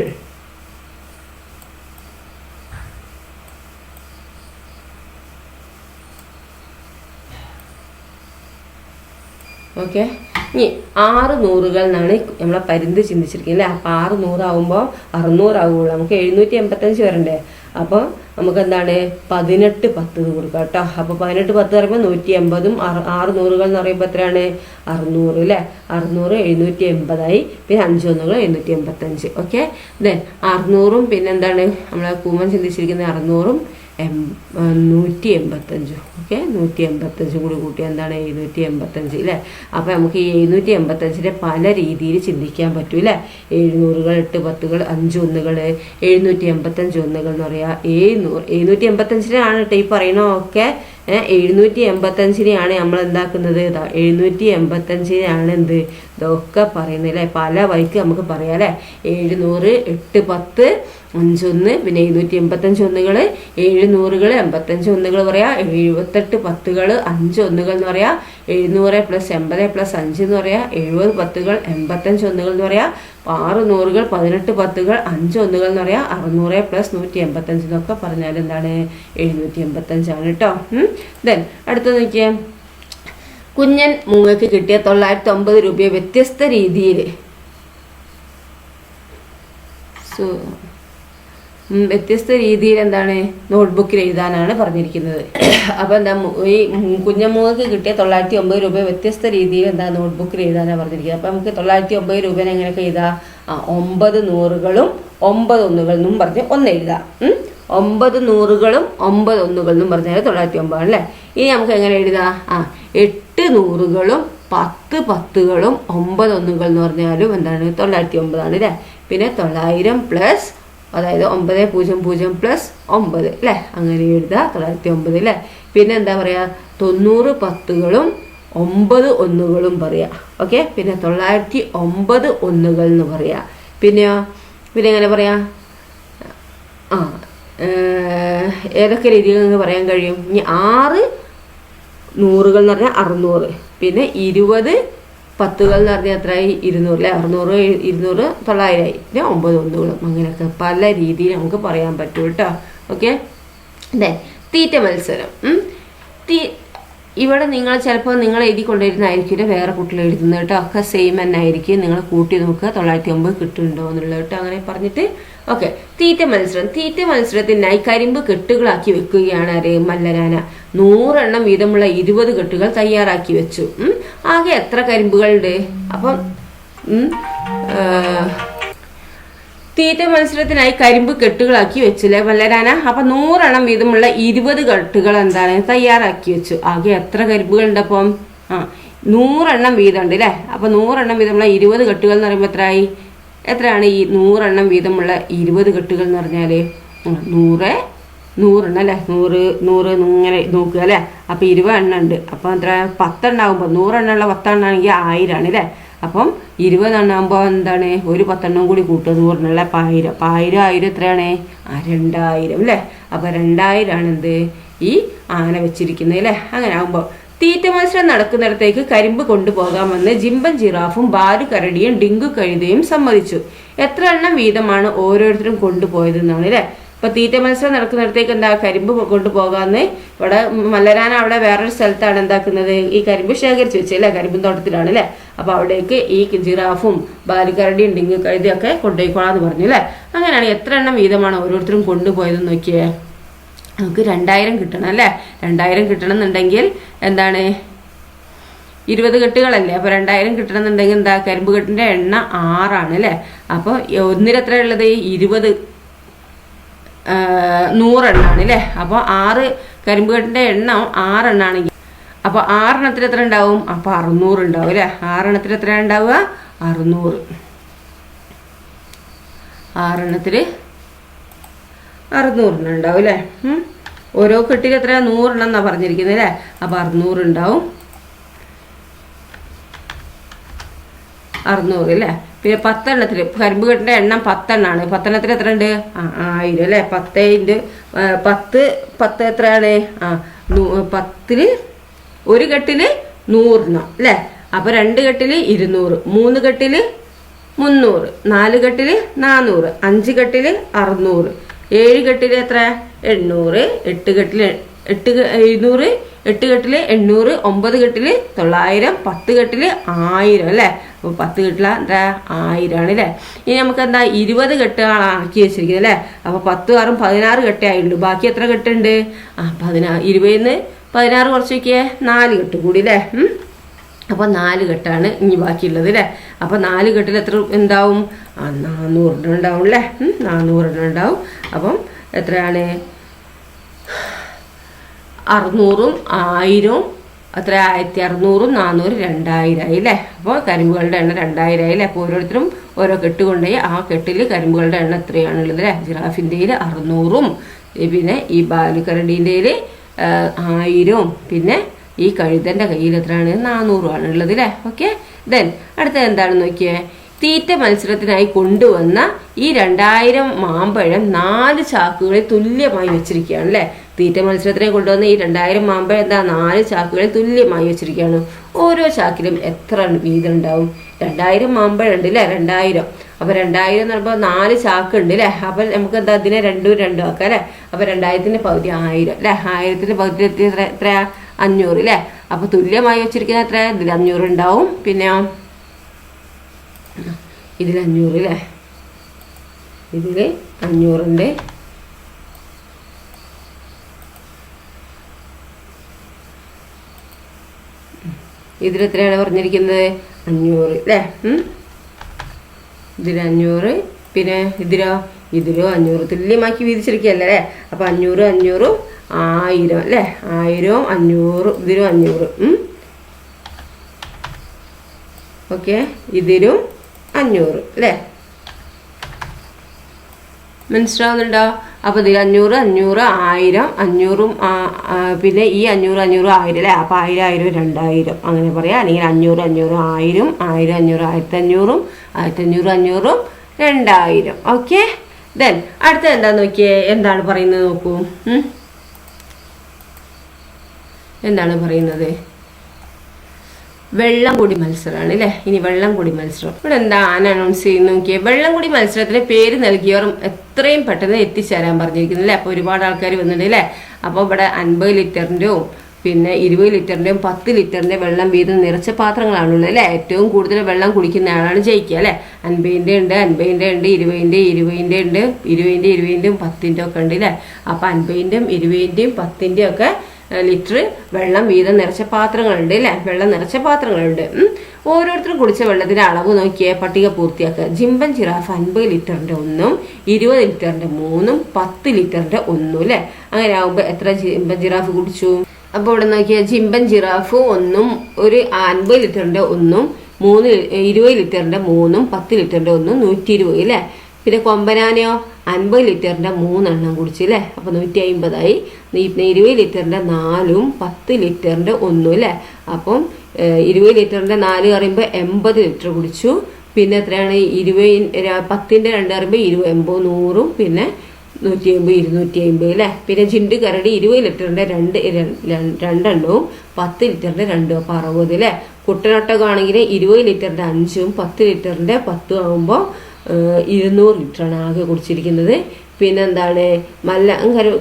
ഓക്കെ. ഇനി 6 നൂറുകൾ എന്നാണ് നമ്മളെ പരുന്ത് ചിന്തിച്ചിരിക്കുന്നത് അല്ലേ? അപ്പോൾ 6 നൂറാവുമ്പോൾ 600 ആവുകയുള്ളൂ. നമുക്ക് 785 വരണ്ടേ? അപ്പോൾ നമുക്ക് എന്താണ്? 18 10 എന്ന് കൊടുക്കാം കേട്ടോ. അപ്പോൾ 18 10 പറയുമ്പോൾ 180ഉം 6 നൂറുകൾ എന്ന് പറയുമ്പോൾ എത്രയാണ്? 600 അല്ലേ? 600 780 പിന്നെ 5 ഒന്നുകൾ 785. ഓക്കെ. ദെൻ 600ഉം പിന്നെ എന്താണ് നമ്മളെ കൂമൻ ചിന്തിച്ചിരിക്കുന്നത്? 600ഉം 185. ഓക്കെ, 185 കൂടി കൂട്ടി എന്താണ്? 785 അല്ലേ? അപ്പോൾ നമുക്ക് ഈ 785 പല രീതിയിൽ ചിന്തിക്കാൻ പറ്റും അല്ലേ? 700കൾ 8 10കൾ 5 ഒന്നുകൾ 785 ഒന്നുകൾ എന്ന് പറയാം. 785-നാണ് കേട്ടോ ഈ പറയണതൊക്കെ. 785-നെയാണ് നമ്മൾ എന്താക്കുന്നത്? 785-നെയാണ് എന്ത് ഇതൊക്കെ പറയുന്നത് അല്ലേ? പല വഴിക്ക് നമുക്ക് പറയാം അല്ലേ? 700 8 10 5 പിന്നെ 785 ഒന്നുകൾ, 7 നൂറുകൾ, 85 ഒന്നുകൾ പറയാം, 78 പത്തുകൾ, 5 ഒന്നുകൾ എന്ന് പറയാം, 700 + 80 + 5 എന്ന് പറയാം, 70 പത്തുകൾ, 85 ഒന്നുകൾ എന്ന് പറയാം, 6 നൂറുകൾ, 18 പത്തുകൾ, 5 ഒന്നുകൾ എന്ന് പറയാം, 600 + 185 എന്നൊക്കെ പറഞ്ഞാൽ എന്താണ് 785 ആണ് കേട്ടോ. ദെൻ അടുത്ത നോക്കിയേ, കുഞ്ഞൻ മൂങ്ങയ്ക്ക് കിട്ടിയ 909 രൂപയെ വ്യത്യസ്ത രീതിയിൽ വ്യത്യസ്ത രീതിയിൽ എന്താണ് നോട്ട്ബുക്കിൽ എഴുതാനാണ് പറഞ്ഞിരിക്കുന്നത്. അപ്പോൾ എന്താ ഈ കുഞ്ഞമ്മൂക്ക് കിട്ടിയ 909 രൂപ വ്യത്യസ്ത രീതിയിൽ എന്താ നോട്ട്ബുക്കിൽ എഴുതാനാണ് പറഞ്ഞിരിക്കുന്നത്. അപ്പോൾ നമുക്ക് 909 രൂപേനെ എങ്ങനെയൊക്കെ എഴുതാം? 9 നൂറുകളും 9 ഒന്നുകൾ എന്നും പറഞ്ഞ് ഒന്ന് എഴുതാം. 9 നൂറുകളും 9 ഒന്നുകൾ എന്നും പറഞ്ഞാൽ 909 അല്ലേ. ഇനി നമുക്ക് എങ്ങനെ എഴുതാം? 8 നൂറുകളും 10 പത്തുകളും 9 ഒന്നുകൾ എന്ന് പറഞ്ഞാലും എന്താണ് 909 ആണ് അല്ലേ. പിന്നെ 900 പ്ലസ്, അതായത് 900 പ്ലസ് 9 അല്ലേ, അങ്ങനെ എഴുതുക 909 അല്ലേ. പിന്നെ എന്താ പറയുക, 90 പത്തുകളും 9 ഒന്നുകളും പറയാം. ഓക്കെ, പിന്നെ 909 ഒന്നുകൾ എന്ന് പറയാം. പിന്നെ എങ്ങനെ പറയാം? ഏതൊക്കെ രീതിയിൽ നിന്ന് പറയാൻ കഴിയും? ഇനി 6 നൂറുകൾ എന്ന് പറഞ്ഞാൽ 600, പിന്നെ 20 പത്തുകൾ എന്ന് പറഞ്ഞാൽ എത്രയായി? 200 അല്ലേ. 600 200 900 പിന്നെ 9 ഒന്നുകളും. അങ്ങനെയൊക്കെ പല രീതിയിൽ നമുക്ക് പറയാൻ പറ്റും കേട്ടോ. ഓക്കെ, അതെ. തീറ്റ മത്സരം. ഇവിടെ നിങ്ങൾ ചിലപ്പോൾ നിങ്ങൾ എഴുതി കൊണ്ടുവരുന്നതായിരിക്കില്ല, വേറെ കുട്ടികൾ എഴുതുന്നത് കേട്ടോ. ഒക്കെ സെയിം തന്നെ ആയിരിക്കും. നിങ്ങൾ കൂട്ടി നോക്കുക 909 കിട്ടുന്നുണ്ടോ എന്നുള്ളത് കേട്ടോ. അങ്ങനെ പറഞ്ഞിട്ട് ഓക്കെ. തീറ്റ മത്സരം. തീറ്റ മത്സരത്തിനായി കരിമ്പ് കെട്ടുകളാക്കി വെക്കുകയാണ് ആര്? മല്ലരാന. 100 എണ്ണം വീതമുള്ള 20 കെട്ടുകൾ തയ്യാറാക്കി വെച്ചു. ആകെ എത്ര കരിമ്പുകളുണ്ട്? അപ്പം തീറ്റ മത്സരത്തിനായി കരിമ്പ് കെട്ടുകളാക്കി വെച്ചില്ലേ മല്ലരാന. അപ്പൊ 100 എണ്ണം വീതമുള്ള 20 കെട്ടുകൾ എന്താണ് തയ്യാറാക്കി വെച്ചു. ആകെ എത്ര കരിമ്പുകളുണ്ട്? അപ്പം 100 എണ്ണം വീതം ഉണ്ട് അല്ലേ. അപ്പൊ 100 എണ്ണം വീതമുള്ള 20 കെട്ടുകൾ എന്ന് പറയുമ്പോൾ എത്രയാണ് ഈ 100 എണ്ണം വീതമുള്ള 20 കെട്ടുകൾ എന്ന് പറഞ്ഞാല് 100 എണ്ണം അല്ലേ. 100 ഇങ്ങനെ നോക്കുക അല്ലേ. അപ്പൊ 20 എണ്ണം ഉണ്ട്. അപ്പൊ എത്ര? 10 എണ്ണാകുമ്പോ 100 എണ്ണമുള്ള 10 എണ്ണാണെങ്കിൽ 1000 ആണ് അല്ലേ. അപ്പം 20 എണ്ണാകുമ്പോൾ എന്താണ്? ഒരു 10 എണ്ണം കൂടി കൂട്ടുക. 100 എണ്ണമുള്ള 1000. 1000 എത്രയാണ്? 2000 അല്ലേ. അപ്പൊ 2000 ആണ് എന്ത് ഈ ആന വെച്ചിരിക്കുന്നത് അല്ലേ. അങ്ങനെ ആകുമ്പോൾ തീറ്റ മത്സരം നടക്കുന്നിടത്തേക്ക് കരിമ്പ് കൊണ്ടുപോകാമെന്ന് ജിംബൻ ജിറാഫും ബാലു കരടിയും ഡിങ്കു കഴുതയും സമ്മതിച്ചു. എത്ര എണ്ണം വീതമാണ് ഓരോരുത്തരും കൊണ്ടുപോയതെന്നാണ് അല്ലേ. ഇപ്പൊ തീറ്റ മത്സരം നടക്കുന്നിടത്തേക്ക് എന്താ കരിമ്പ് കൊണ്ടുപോകാന്ന് ഇവിടെ മല്ലരാന അവിടെ വേറൊരു സ്ഥലത്താണ് എന്താക്കുന്നത്, ഈ കരിമ്പ് ശേഖരിച്ച് വെച്ച് അല്ലേ, കരിമ്പും തോട്ടത്തിലാണ് അല്ലേ. അപ്പൊ അവിടേക്ക് ഈ ജിറാഫും ബാലുകരടിയും ഡിങ്കു കഴുതയൊക്കെ കൊണ്ടുപോയിക്കോളാന്ന് പറഞ്ഞു അല്ലേ. അങ്ങനെയാണ് എത്ര എണ്ണം വീതമാണ് ഓരോരുത്തരും കൊണ്ടുപോയതെന്ന് നോക്കിയേ. നമുക്ക് 2000 കിട്ടണം അല്ലേ. 2000 കിട്ടണം എന്നുണ്ടെങ്കിൽ എന്താണ് 20 കെട്ടുകളല്ലേ. അപ്പൊ 2000 കിട്ടണം എന്നുണ്ടെങ്കിൽ എന്താ കരിമ്പ് കെട്ടിന്റെ എണ്ണ 6 ആണ് അല്ലേ. അപ്പൊ ഒന്നിൽ എത്ര ഉള്ളത്? 20 100 എണ്ണാണ് അല്ലേ. അപ്പൊ 6 കരിമ്പ് കെട്ടിന്റെ എണ്ണം 6 എണ്ണാണെങ്കിൽ അപ്പൊ 6 എണ്ണത്തിൽ എത്ര ഉണ്ടാവും? അപ്പൊ 600 ഉണ്ടാവും അല്ലേ. 6 എണ്ണത്തിൽ എത്ര ഉണ്ടാവുക? 600. 6 എണ്ണത്തില് 600 എണ്ണം ഉണ്ടാവും അല്ലേ. ഓരോ കെട്ടിൽ എത്ര? 100 എണ്ണം എന്നാ പറഞ്ഞിരിക്കുന്നത് അല്ലേ. അപ്പൊ 600 ഉണ്ടാവും. 600 അല്ലേ. പിന്നെ 10 എണ്ണത്തില് കരിമ്പ് കെട്ടിന്റെ എണ്ണം 10 എണ്ണാണ്. 10 എണ്ണത്തിൽ എത്ര ഉണ്ട്? 1000 അല്ലേ. 10 എത്രയാണ്? 10 ഒരു കെട്ടില് 100 എണ്ണം അല്ലേ. അപ്പൊ 2 കെട്ടില് 200, 3 കെട്ടില് 300, 4 കെട്ടില് 400, 5 കെട്ടില് 600, 7 കെട്ടില് എത്ര? 800, 8 കെട്ടില് 700, 8 കെട്ടില് 800, 9 കെട്ടില് 900, 10 കെട്ടില് 1000 അല്ലേ. അപ്പൊ 10 കെട്ടില എന്താ? 1000 ആണ് അല്ലേ. ഇനി നമുക്ക് എന്താ 20 കെട്ടുകളാണ് ആക്കി വെച്ചിരിക്കുന്നത് അല്ലേ. അപ്പൊ 10 6 16 കെട്ടേ ആയുള്ളൂ. ബാക്കി എത്ര കെട്ടുണ്ട്? 20 16 കുറച്ച് നോക്കിയേ, 4 കെട്ട് കൂടി അല്ലേ. അപ്പൊ 4 കെട്ടാണ് ഇനി ബാക്കിയുള്ളത് അല്ലേ. അപ്പൊ 4 കെട്ടിൽ എത്ര ഉണ്ടാവും? 400 എണ്ണം ഉണ്ടാവും അല്ലേ. 400 എണ്ണം ഉണ്ടാവും. അപ്പം എത്രയാണ്? 600ഉം 1000ഉം എത്ര? 1600, 400, 2000 ആയി അല്ലേ. അപ്പോൾ കരിമ്പുകളുടെ എണ്ണം 2000 ആയി അല്ലേ. അപ്പോൾ ഓരോരുത്തരും ഓരോ കെട്ട് കൊണ്ടുപോയി ആ കെട്ടിൽ കരിമ്പുകളുടെ എണ്ണം എത്രയാണുള്ളത് അല്ലേ. ജിറാഫിൻ്റെയിൽ 600ഉം പിന്നെ ഈ ബാലുകരടീൻ്റെയിൽ 1000ഉം പിന്നെ ഈ കഴുതൻ്റെ കയ്യിൽ എത്രയാണ്? 400 ആണ് ഉള്ളത് അല്ലേ. ഓക്കെ. ദെൻ അടുത്തത് എന്താണെന്ന് നോക്കിയേ. തീറ്റ മത്സരത്തിനായി കൊണ്ടുവന്ന ഈ 2000 മാമ്പഴം 4 ചാക്കുകളിൽ തുല്യമായി വെച്ചിരിക്കുകയാണ് അല്ലേ. തീറ്റ മത്സരത്തിനായി കൊണ്ടുവന്ന ഈ 2000 മാമ്പഴം എന്താ 4 ചാക്കുകളിൽ തുല്യമായി വെച്ചിരിക്കുകയാണ്. ഓരോ ചാക്കിലും എത്ര വീതം ഉണ്ടാവും? 2000 മാമ്പഴം ഉണ്ട് അല്ലേ, 2000. അപ്പൊ 2000 എന്ന് പറയുമ്പോൾ 4 ചാക്ക് ഉണ്ട് അല്ലേ. അപ്പൊ നമുക്ക് എന്താ ഇതിനെ 2 ആക്കാം അല്ലെ. അപ്പൊ 2000ന്റെ പകുതി 1000 അല്ലെ. 1000ന്റെ പകുതി എത്രയാ? 500 അല്ലെ. അപ്പൊ തുല്യമായി വെച്ചിരിക്കുന്ന എത്ര? ഇതിൽ 500 ഉണ്ടാവും. പിന്നെ ഇതിൽ 500 അല്ലേ. ഇതില് 500 ഉണ്ട്. ഇതിലെത്രയാണ് പറഞ്ഞിരിക്കുന്നത്? 500 അല്ലേ. ഇതിൽ 500. പിന്നെ ഇതിലോ 500 തുല്യമാക്കി വീതിച്ചിരിക്കുകയല്ലേ അല്ലേ. അപ്പൊ 500 500 1000 അല്ലേ. 1000 500 ഇതിലും 500. ഓക്കെ, ഇതിലും 500 അല്ലേ. മനസ്സിലാവുന്നുണ്ടോ? അപ്പൊ ഇതിൽ 500 500 1000 500ഉം പിന്നെ ഈ 500 500 1000 അല്ലേ. അപ്പൊ 1000 1000 2000 അങ്ങനെ പറയാം. അല്ലെങ്കിൽ 500 500 1000 1000 500 1500 1500 500 2000. ഓക്കെ. ദെൻ അടുത്ത എന്താ നോക്കിയേ, എന്താണ് പറയുന്നത് നോക്കൂ. എന്താണ് പറയുന്നത്? വെള്ളംകൂടി മത്സരമാണ് അല്ലേ. ഇനി വെള്ളംകൂടി മത്സരം ഇവിടെ എന്താ അനൗൺസ് ചെയ്യുന്ന നോക്കിയേ. വെള്ളംകൂടി മത്സരത്തിന് പേര് നൽകിയവർ എത്രയും പെട്ടെന്ന് എത്തിച്ചേരാൻ പറഞ്ഞിരിക്കുന്നു അല്ലേ. അപ്പൊ ഒരുപാട് ആൾക്കാർ വന്നിട്ടുണ്ട് അല്ലേ. അപ്പൊ ഇവിടെ 50 ലിറ്ററിന്റെയും പിന്നെ 20 ലിറ്ററിന്റെയും 10 ലിറ്ററിന്റെ വെള്ളം വീതം നിറച്ച പാത്രങ്ങളാണുള്ളത് അല്ലേ. ഏറ്റവും കൂടുതൽ വെള്ളം കുടിക്കുന്ന ആളാണ് ജയിക്കുക അല്ലെ. 50ന്റെ ഉണ്ട്, 50ന്റെ ഉണ്ട്, 20ന്റെ 20ന്റെ ഉണ്ട്, 20ന്റെ 20ന്റെയും 10ന്റെ ഒക്കെ ഉണ്ട് അല്ലേ. അപ്പൊ 50ന്റെയും 20ന്റെയും 10ന്റെയും ഒക്കെ ലിറ്റർ വെള്ളം വീതം നിറച്ച പാത്രങ്ങളുണ്ട് അല്ലേ. വെള്ളം നിറച്ച പാത്രങ്ങളുണ്ട്. ഓരോരുത്തരും കുടിച്ച വെള്ളത്തിന്റെ അളവ് നോക്കിയേ, പട്ടിക പൂർത്തിയാക്കുക. ജിംബൻ ജിറാഫ് 50 ലിറ്ററിന്റെ 1, 20 ലിറ്ററിന്റെ 3, 10 ലിറ്ററിന്റെ 1 അല്ലെ. അങ്ങനെ ആകുമ്പോ എത്ര ജിംബൻ ജിറാഫ് കുടിച്ചു? അപ്പൊ ഇവിടെ നോക്കിയ ജിംബൻ ജിറാഫ് 1, ഒരു 50 ലിറ്ററിന്റെ 1, 20 ലിറ്ററിന്റെ 3, 10 ലിറ്ററിന്റെ 1, 120 അല്ലെ. പിന്നെ കൊമ്പനാനയോ 50 ലിറ്ററിന്റെ 3 എണ്ണം കുടിച്ചു അല്ലേ. അപ്പൊ 150 20 ലിറ്ററിന്റെ 4ഉം 10 ലിറ്ററിന്റെ 1 അല്ലേ. അപ്പം 20 ലിറ്ററിന്റെ 4 പറയുമ്പോ 80 ലിറ്റർ കുടിച്ചു. പിന്നെ എത്രയാണ് 10ന്റെ 2 പറയുമ്പോ 20 80 100ഉം പിന്നെ 150 250 അല്ലേ. പിന്നെ ജിണ്ട് കരടി 20 ലിറ്ററിന്റെ 2 എണ്ണവും 10 ലിറ്ററിന്റെ 2 അപ്പൊ 60 അല്ലേ. കുട്ടനൊട്ടകമാണെങ്കിൽ 20 ലിറ്ററിന്റെ 5ഉം 10 ലിറ്ററിന്റെ 10 ആകുമ്പോ 200 ലിറ്ററാണ് ആകെ കുടിച്ചിരിക്കുന്നത്. പിന്നെ എന്താണ്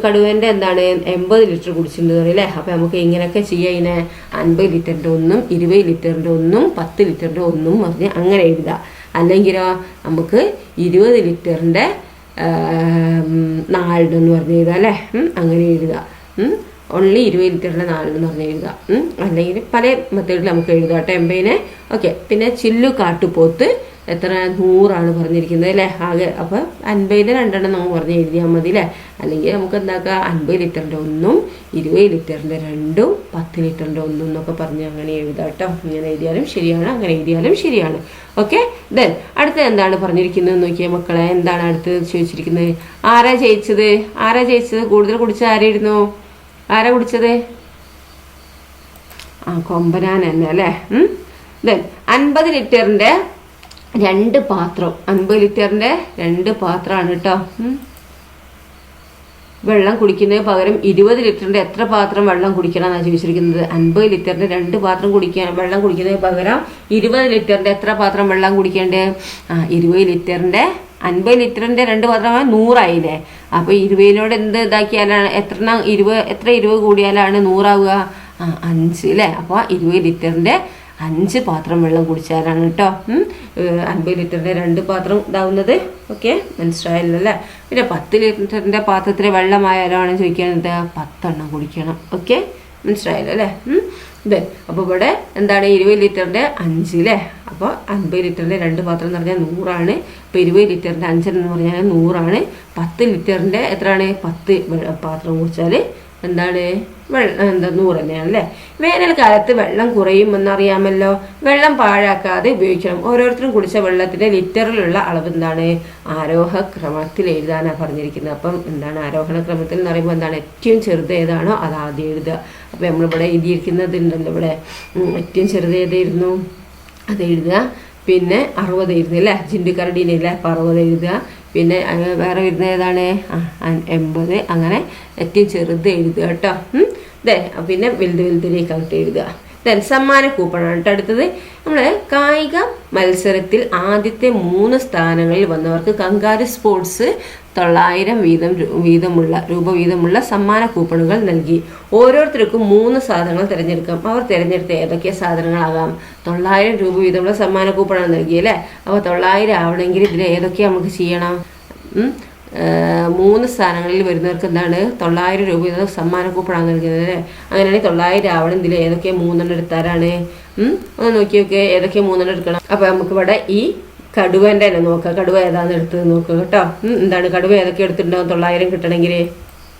കടുവേന്റെ എന്താണ് 80 ലിറ്റർ കുടിച്ചിട്ടുണ്ട് അല്ലേ. അപ്പൊ നമുക്ക് ഇങ്ങനെയൊക്കെ ചെയ്യാം. ഇതിനെ 50 ലിറ്ററിന്റെ 1ഉം 20 ലിറ്ററിന്റെ 1ഉം 10 ലിറ്ററിന്റെ 1ഉം പറഞ്ഞ് അങ്ങനെ എഴുതാം. അല്ലെങ്കിലോ നമുക്ക് 20 ലിറ്ററിന്റെ 4 എന്ന് പറഞ്ഞ് എഴുതാം അല്ലേ. അങ്ങനെ എഴുതാം. ഓൺലി 20 ലിറ്ററിന്റെ 4 എന്ന് പറഞ്ഞ് എഴുതാം. അല്ലെങ്കിൽ പല മെത്തേഡിൽ നമുക്ക് എഴുതാം കേട്ടോ 80നെ. ഓക്കെ. പിന്നെ ചില്ലു കാട്ടുപോത്ത് എത്ര 100 പറഞ്ഞിരിക്കുന്നത് അല്ലേ ആകെ. അപ്പൊ 50ന്റെ 2 എണ്ണം നമുക്ക് പറഞ്ഞ് എഴുതിയാൽ മതി അല്ലേ. അല്ലെങ്കിൽ നമുക്ക് എന്താക്കാം 50 ലിറ്ററിന്റെ 1ഉം 20 ലിറ്ററിന്റെ 2ഉം 10 ലിറ്ററിന്റെ 1 എന്നൊക്കെ പറഞ്ഞ് അങ്ങനെ എഴുതാം കേട്ടോ. ഇങ്ങനെ എഴുതിയാലും ശരിയാണ്, അങ്ങനെ എഴുതിയാലും ശരിയാണ്. ഓക്കെ. ദെൻ അടുത്ത എന്താണ് പറഞ്ഞിരിക്കുന്നത് നോക്കിയാൽ മക്കളെ. എന്താണ് അടുത്ത് ചോദിച്ചിരിക്കുന്നത്? ആരാ ജയിച്ചത്? കൂടുതൽ കുടിച്ചത് ആരായിരുന്നു? ആരാ കുടിച്ചത്? കൊമ്പനാന തന്നെ അല്ലേ. ദെൻ 50 ലിറ്ററിന്റെ 2 പാത്രം, 50 ലിറ്ററിന്റെ 2 പാത്രമാണ് കേട്ടോ. വെള്ളം കുടിക്കുന്നതിന് പകരം 20 ലിറ്ററിന്റെ എത്ര പാത്രം വെള്ളം കുടിക്കണം എന്നാണ് ചോദിച്ചിരിക്കുന്നത്. 50 ലിറ്ററിന്റെ 2 പാത്രം വെള്ളം കുടിക്കുന്നതിന് പകരം 20 ലിറ്ററിന്റെ എത്ര പാത്രം വെള്ളം കുടിക്കേണ്ടത്? 20 ലിറ്ററിന്റെ 50 ലിറ്ററിന്റെ 2 പാത്രം 100 ആയില്ലേ. അപ്പൊ 20നോട് എന്ത് ഇതാക്കിയാലാണ് എത്ര 20 കൂടിയാലാണ് 100 ആവുക? 5 അല്ലേ. അപ്പൊ 20 ലിറ്ററിന്റെ 5 പാത്രം വെള്ളം കുടിച്ചാലാണ് കേട്ടോ 50 ലിറ്ററിന്റെ 2 പാത്രം ഇതാവുന്നത്. ഓക്കെ, മനസ്സിലായല്ലോ അല്ലേ. പിന്നെ 10 ലിറ്ററിന്റെ പാത്രത്തിൽ വെള്ളമായാലാണ് ചോദിക്കുന്നത് 10 എണ്ണം കുടിക്കണം. ഓക്കെ, മനസ്സിലായല്ലോ അല്ലേ. ഇതെ അപ്പൊ ഇവിടെ എന്താണ് 20 ലിറ്ററിന്റെ 5 അല്ലേ. അപ്പൊ 50 ലിറ്ററിന്റെ 2 പാത്രം എന്ന് പറഞ്ഞാൽ 100 ആണ്. ഇപ്പൊ 20 ലിറ്ററിന്റെ 5 എന്ന് പറഞ്ഞാൽ 100 ആണ്. 10 ലിറ്ററിന്റെ എത്രയാണ്? 10 പാത്രം കുടിച്ചാല് എന്താണ് 100 തന്നെയാണ് അല്ലേ. വേനൽക്കാലത്ത് വെള്ളം കുറയുമെന്നറിയാമല്ലോ. വെള്ളം പാഴാക്കാതെ ഉപയോഗിക്കണം. ഓരോരുത്തരും കുടിച്ച വെള്ളത്തിന്റെ ലിറ്ററിലുള്ള അളവ് എന്താണ്? ആരോഹ ക്രമത്തിൽ എഴുതാനാണ് പറഞ്ഞിരിക്കുന്നത്. അപ്പം എന്താണ് ആരോഹണ ക്രമത്തിൽ എന്ന് പറയുമ്പോൾ എന്താണ് ഏറ്റവും ചെറുത് ഏതാണോ അത് ആദ്യം എഴുതുക. അപ്പൊ നമ്മളിവിടെ എഴുതിയിരിക്കുന്നത് ഉണ്ടല്ലോ ഇവിടെ ഏറ്റവും ചെറുത് ഏതായിരുന്നു അത് എഴുതുക. പിന്നെ 60 എഴുതുക അല്ലേ, ജിൻഡുക്കരടീനില്ലേ, അപ്പോൾ 60 എഴുതുക. പിന്നെ വേറെ വരുന്ന ഏതാണ് 80, അങ്ങനെ ഏറ്റവും ചെറുത് എഴുതുക കേട്ടോ. പിന്നെ വലുതിലേക്കായിട്ട് എഴുതുക. സമ്മാന കൂപ്പണാണ് കേട്ടോ. അടുത്തത് നമ്മൾ കായിക മത്സരത്തിൽ ആദ്യത്തെ 3 സ്ഥാനങ്ങളിൽ വന്നവർക്ക് കങ്കാരു സ്പോർട്സ് 900 രൂപ വീതമുള്ള സമ്മാന കൂപ്പണുകൾ നൽകി. ഓരോരുത്തർക്കും 3 സാധനങ്ങൾ തിരഞ്ഞെടുക്കാം. അവർ തിരഞ്ഞെടുത്ത ഏതൊക്കെ സാധനങ്ങളാകാം? 900 രൂപ വീതമുള്ള സമ്മാന കൂപ്പണാണ് നൽകിയല്ലേ. അപ്പോൾ 900 ആവണമെങ്കിൽ ഇതിൽ ഏതൊക്കെ നമുക്ക് ചെയ്യണം? 3 സ്ഥാനങ്ങളിൽ വരുന്നവർക്ക് എന്താണ് 900 രൂപ വീതം സമ്മാന കൂപ്പണാണ് നൽകുന്നത് അല്ലേ. അങ്ങനെയാണെങ്കിൽ 900 ആവണം. ഇതിൽ ഏതൊക്കെ 3 എടുത്താലാണ്? ഒന്ന് നോക്കി നോക്കിയേ, ഏതൊക്കെ 3 എടുക്കണം. അപ്പോൾ നമുക്കിവിടെ ഈ കടുവൻ്റെ തന്നെ നോക്കാം. കടുവ ഏതാണെന്ന് എടുത്തത് നോക്കുക കേട്ടോ. എന്താണ് കടുവ ഏതൊക്കെ എടുത്തിട്ടുണ്ടാവും 900 കിട്ടണമെങ്കിൽ?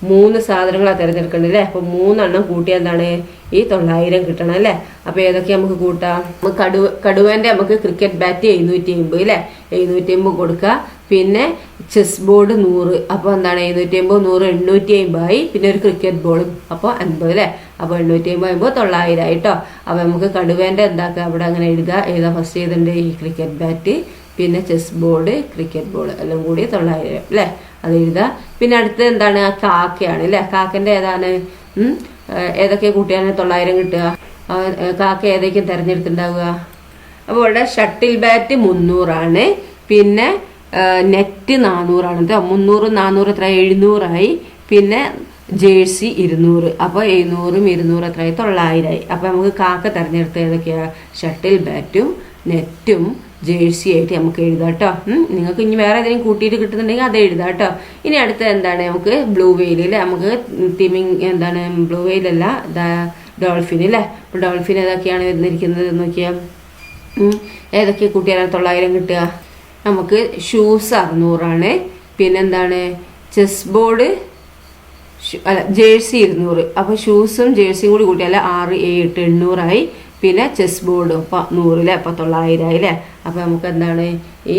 3 സാധനങ്ങളാണ് തിരഞ്ഞെടുക്കേണ്ടത് അല്ലേ. അപ്പോൾ 3 എണ്ണം കൂട്ടിയാൽ എന്താണ് ഈ 900 കിട്ടണം അല്ലേ. അപ്പോൾ ഏതൊക്കെ നമുക്ക് കൂട്ടാം? കടുവേൻ്റെ നമുക്ക് ക്രിക്കറ്റ് ബാറ്റ് 750 അല്ലേ, 750 കൊടുക്കുക. പിന്നെ ചെസ് ബോർഡ് 100, അപ്പോൾ എന്താണ് 750 100 850 ആയി. പിന്നെ ഒരു ക്രിക്കറ്റ് ബോളും അപ്പോൾ 50 അല്ലേ. അപ്പോൾ 850 900 ആയിട്ടോ. അപ്പോൾ നമുക്ക് കടുവേൻ്റെ എന്താക്കുക, അവിടെ അങ്ങനെ എഴുതുക. ഏതാ ഫസ്റ്റ് ചെയ്തിട്ടുണ്ട്? ഈ ക്രിക്കറ്റ് ബാറ്റ്, പിന്നെ ചെസ് ബോർഡ്, ക്രിക്കറ്റ് ബോൾ എല്ലാം കൂടി 900 അല്ലേ, അത് എഴുതുക. പിന്നെ അടുത്ത് എന്താണ്? കാക്കയാണ് അല്ലേ. കാക്കൻ്റെ ഏതാണ്? ഏതൊക്കെ കൂട്ടിയാണ് 900 കിട്ടുക? കാക്ക ഏതൊക്കെയും തിരഞ്ഞെടുത്തുണ്ടാവുക? അപ്പോൾ ഇവിടെ ഷട്ടിൽ ബാറ്റ് 300 ആണ്. പിന്നെ നെറ്റ് 400 ആണ് കേട്ടോ. 300 400 എത്ര? 700 ആയി. പിന്നെ ജേഴ്സി 200, അപ്പോൾ 700 200 എത്രയായി? 900 ആയി. അപ്പോൾ നമുക്ക് കാക്ക തിരഞ്ഞെടുത്ത ഏതൊക്കെയാണ്? ഷട്ടിൽ ബാറ്റും നെറ്റും ജേഴ്സി ആയിട്ട് നമുക്ക് എഴുതാം കേട്ടോ. നിങ്ങൾക്ക് ഇനി വേറെ ഏതെങ്കിലും കൂട്ടിയിട്ട് കിട്ടുന്നുണ്ടെങ്കിൽ അത് എഴുതാം കേട്ടോ. ഇനി അടുത്ത എന്താണ്? നമുക്ക് ബ്ലൂ വെയിൽ അല്ലേ. നമുക്ക് എന്താണ് ബ്ലൂ വെയിലല്ല, ഡോൾഫിൻ അല്ലേ. അപ്പോൾ ഡോൾഫിൻ ഏതൊക്കെയാണ് വരുന്നിരിക്കുന്നത് നോക്കിയാൽ ഏതൊക്കെ കൂട്ടിയാലാണ് 900 കിട്ടുക? നമുക്ക് ഷൂസ് 600 ആണ്. പിന്നെന്താണ്? Chess board jersey 200. അപ്പോൾ ഷൂസും ജേഴ്സിയും കൂടി കൂട്ടിയാൽ 6 7 800 ആയി. പിന്നെ ചെസ് ബോർഡും 100 അല്ലേ, അപ്പോൾ 900 ആയി അല്ലേ. അപ്പോൾ നമുക്ക് എന്താണ് ഈ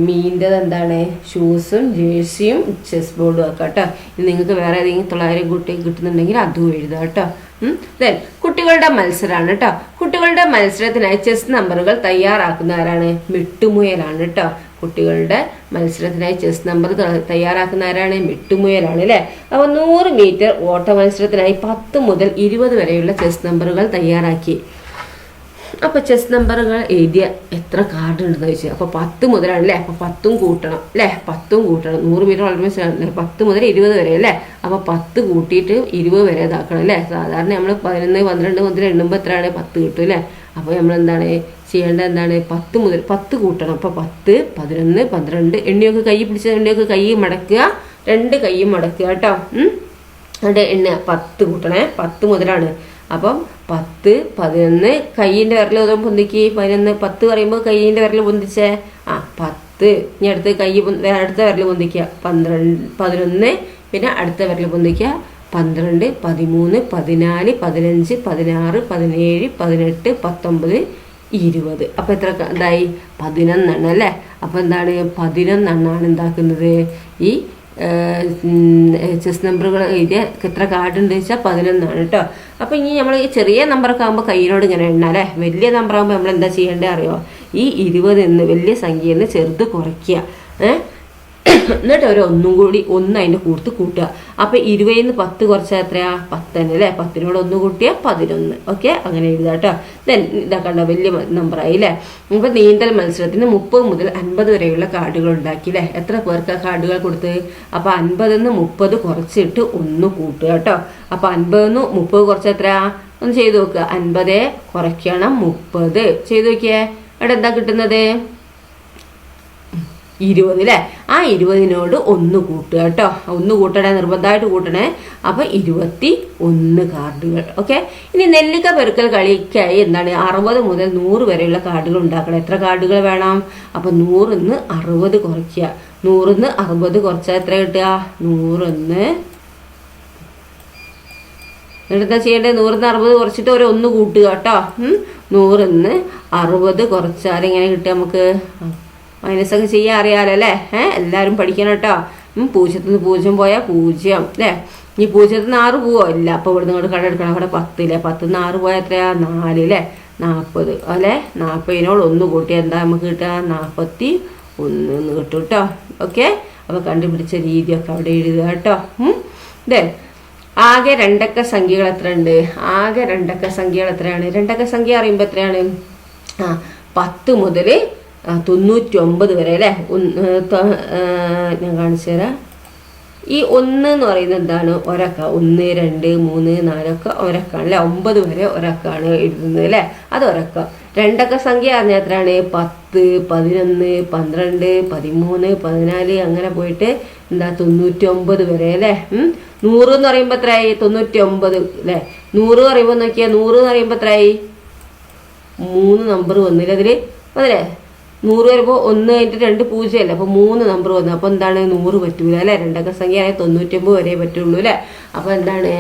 മീൻ്റെ എന്താണ് ഷൂസും ജേഴ്സിയും ചെസ് ബോർഡും ഒക്കെ കേട്ടോ. ഇനി നിങ്ങൾക്ക് വേറെ ഏതെങ്കിലും 900 കൂട്ടി കിട്ടുന്നുണ്ടെങ്കിൽ അതും എഴുതാം കേട്ടോ. ദെൻ കുട്ടികളുടെ മത്സരമാണ് കേട്ടോ. കുട്ടികളുടെ മത്സരത്തിനായി ചെസ് നമ്പറുകൾ തയ്യാറാക്കുന്ന ആരാണ്? മിട്ടുമുയലാണ് കേട്ടോ. കുട്ടികളുടെ മത്സരത്തിനായി ചെസ് നമ്പർ തയ്യാറാക്കുന്ന ആരാണ്? മിട്ടുമുയലാണ് അല്ലേ. അപ്പോൾ 100 മീറ്റർ ഓട്ട മത്സരത്തിനായി 10 മുതൽ 20 വരെയുള്ള ചെസ് നമ്പറുകൾ തയ്യാറാക്കി. അപ്പോൾ ചെസ് നമ്പറുകൾ എഴുതിയ എത്ര കാർഡ് ഉണ്ടെന്ന് ചോദിച്ചാൽ അപ്പോൾ 10 മുതലാണല്ലേ. അപ്പോൾ 10ഉം കൂട്ടണം അല്ലേ, 10ഉം കൂട്ടണം. 100 മീറ്റർ ഓൾമോസ്റ്റ് 10 മുതൽ 20 വരെ അല്ലേ. അപ്പോൾ 10 കൂട്ടിയിട്ട് 20 വരെ ഇതാക്കണം അല്ലേ. സാധാരണ നമ്മൾ 11 12 മുതൽ എണ്ണുമ്പോൾ എത്രയാണ്? 10 കിട്ടും അല്ലേ. അപ്പോൾ നമ്മൾ എന്താണ് ചെയ്യേണ്ടത്? എന്താണ് 10 മുതൽ 10 കൂട്ടണം. അപ്പോൾ 10 11 12 എണ്ണിയൊക്കെ കൈ പിടിച്ച എണ്ണിയൊക്കെ കൈ മടക്കുക, 2 കൈയും മടക്കുക കേട്ടോ. അവിടെ എണ്ണ 10 കൂട്ടണേ, 10 മുതലാണ്. അപ്പം 10 11 കൈയിൻ്റെ വിരൽ പൊന്തിക്ക് 11 10 പറയുമ്പോൾ കൈയിൻ്റെ വിരൽ പൊന്തിച്ചേ 10. ഇനി അടുത്ത കൈ അടുത്ത വിരൽ പൊന്തിക്കുക 12 11. പിന്നെ അടുത്ത വിരൽ പൊന്തിക്കുക 12 13 14 15 16 17 18 19 20. അപ്പോൾ എത്ര ഇതായി? 11 എണ്ണം അല്ലേ. അപ്പോൾ എന്താണ് 11 എണ്ണമാണ് എന്താക്കുന്നത് ഈ ചെസ് നമ്പറുകൾ എഴുതിയ എത്ര കാർഡ് ഉണ്ട് വെച്ചാൽ 11 ആണ് കേട്ടോ. അപ്പോൾ ഇനി നമ്മൾ ഈ ചെറിയ നമ്പറൊക്കെ ആകുമ്പോൾ കയ്യിനോട് ഇങ്ങനെ എണ്ണ അല്ലേ. വലിയ നമ്പറാകുമ്പോൾ നമ്മൾ എന്താ ചെയ്യേണ്ടത് അറിയോ? ഈ 20 എന്ന് വലിയ സംഖ്യയിൽ നിന്ന് ചെറുത് കുറയ്ക്കുക. എന്നിട്ട് ഒരു ഒന്നും കൂടി അതിൻ്റെ കൂട്ടത്ത് കൂട്ടുക. അപ്പോൾ 20 നിന്ന് 10 കുറച്ചാൽ എത്രയാ? 10 തന്നെ അല്ലേ. 10നോട് 1 കൂട്ടിയാൽ 11. ഓക്കെ, അങ്ങനെ എഴുതാം കേട്ടോ. ദെൻ ഇതാക്കണ്ട വലിയ നമ്പറായി അല്ലേ. അപ്പോൾ നീന്തൽ മത്സരത്തിന് 30 മുതൽ 50 വരെയുള്ള കാർഡുകൾ ഉണ്ടാക്കി അല്ലേ. എത്ര പേർക്ക് ആ കാർഡുകൾ കൊടുത്ത്? അപ്പോൾ 50 നിന്ന് 30 കുറച്ചിട്ട് 1 കൂട്ടുക കേട്ടോ. അപ്പോൾ 50 നിന്ന് 30 കുറച്ച് എത്രയാ? ഒന്ന് ചെയ്ത് നോക്കുക. 50 കുറയ്ക്കണം 30 ചെയ്ത് നോക്കിയേ. അവിടെ എന്താ കിട്ടുന്നത്? 20 അല്ലേ. ആ 20നോട് 1 കൂട്ടുക കേട്ടോ. 1 കൂട്ടണേ, നിർബന്ധമായിട്ട് കൂട്ടണേ. അപ്പോൾ 21 കാർഡുകൾ. ഓക്കെ, ഇനി നെല്ലിക്ക പെറുക്കൽ കളിക്കായി എന്താണ് 60 മുതൽ 100 വരെയുള്ള കാർഡുകൾ ഉണ്ടാക്കണം. എത്ര കാർഡുകൾ വേണം? അപ്പോൾ 100 നിന്ന് 60 കുറയ്ക്കുക. 100 നിന്ന് 60 കുറച്ചാൽ എത്ര കിട്ടുക? 100 എന്നിട്ട് എന്താ ചെയ്യേണ്ടത്? 100 നിന്ന് 60 കുറച്ചിട്ട് ഒരു 1 കൂട്ടുക കേട്ടോ. 100 നിന്ന് 60 കുറച്ചാൽ എങ്ങനെ കിട്ടുക നമുക്ക്? മൈനസൊക്കെ ചെയ്യാൻ അറിയാമല്ലോ അല്ലേ. എല്ലാവരും പഠിക്കണം കേട്ടോ. 0 നിന്ന് 0 പോയാൽ 0 അല്ലേ. ഇനി 0 നിന്ന് 6 പോവോ? ഇല്ല. അപ്പോൾ ഇവിടെ നിന്ന് കട എടുക്കണം. അവിടെ 10 അല്ലേ. 10 നിന്ന് 6 പോയാൽ എത്രയാ? 4 അല്ലേ. 40 അല്ലെ. 40നോട് 1 കൂട്ടിയാൽ എന്താ നമുക്ക് കിട്ടുക? 41 എന്ന് കിട്ടും കേട്ടോ. ഓക്കെ, അപ്പോൾ കണ്ടുപിടിച്ച രീതിയൊക്കെ അവിടെ എഴുതുക കേട്ടോ. ദെൻ ആകെ രണ്ടക്ക സംഖ്യകൾ എത്ര ഉണ്ട്? ആകെ രണ്ടക്ക സംഖ്യകൾ എത്രയാണ്? രണ്ടക്ക സംഖ്യ അറിയുമ്പോൾ എത്രയാണ്? 10 മുതൽ 99 വരെ അല്ലേ. ഞാൻ കാണിച്ചു തരാം. ഈ 1 എന്ന് പറയുന്നത് എന്താണ്? ഒരക്ക. 1, 2, 3, 4 ഒക്കെ ഒരക്കാണ് അല്ലേ. 9 വരെ ഒരക്കാണ് എഴുതുന്നത് അല്ലേ. അത് ഒരക്ക. രണ്ടക്ക സംഖ്യ പറഞ്ഞാൽ എത്രയാണ്? 10, 11, 12, 13, 14 അങ്ങനെ പോയിട്ട് എന്താ 99 വരെ അല്ലേ. 100 എന്ന് പറയുമ്പോൾ എത്രയായി? 99 അല്ലേ. 100 പറയുമ്പോൾ നോക്കിയാൽ 100 എന്ന് പറയുമ്പോൾ എത്രയായി? 3 നമ്പർ വന്നില്ല അതിൽ അതല്ലേ. 100 വരുമ്പോൾ 1 കഴിഞ്ഞിട്ട് 2 0 അല്ലേ. അപ്പോൾ 3 നമ്പർ വന്നു. അപ്പോൾ എന്താണ്? 100 പറ്റൂല അല്ലേ. രണ്ടക്ക സംഖ്യ ആണെങ്കിൽ 99 വരെ പറ്റുള്ളൂ അല്ലേ. അപ്പോൾ എന്താണ്?